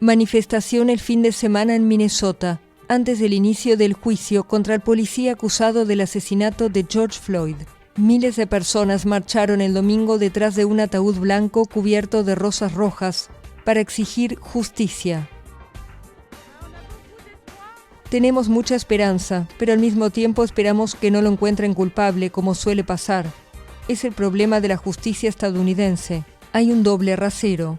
Manifestación el fin de semana en Minnesota, antes del inicio del juicio contra el policía acusado del asesinato de George Floyd. Miles de personas marcharon el domingo detrás de un ataúd blanco cubierto de rosas rojas para exigir justicia. Tenemos mucha esperanza, pero al mismo tiempo esperamos que no lo encuentren culpable, como suele pasar. Es el problema de la justicia estadounidense. Hay un doble rasero.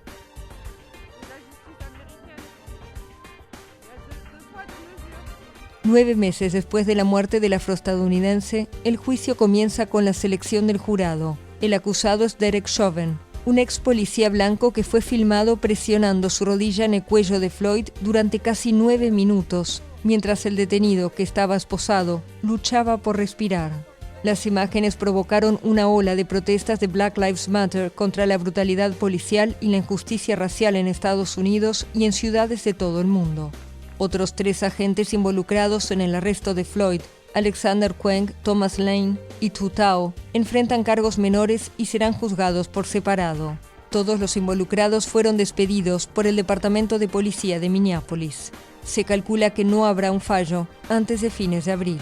Nueve meses después de la muerte del afroestadounidense, el juicio comienza con la selección del jurado. El acusado es Derek Chauvin, un ex policía blanco que fue filmado presionando su rodilla en el cuello de Floyd durante casi 9 minutos, mientras el detenido, que estaba esposado, luchaba por respirar. Las imágenes provocaron una ola de protestas de Black Lives Matter contra la brutalidad policial y la injusticia racial en Estados Unidos y en ciudades de todo el mundo. Otros 3 agentes involucrados en el arresto de Floyd, Alexander Kueng, Thomas Lane y Tu Thao, enfrentan cargos menores y serán juzgados por separado. Todos los involucrados fueron despedidos por el Departamento de Policía de Minneapolis. Se calcula que no habrá un fallo antes de fines de abril.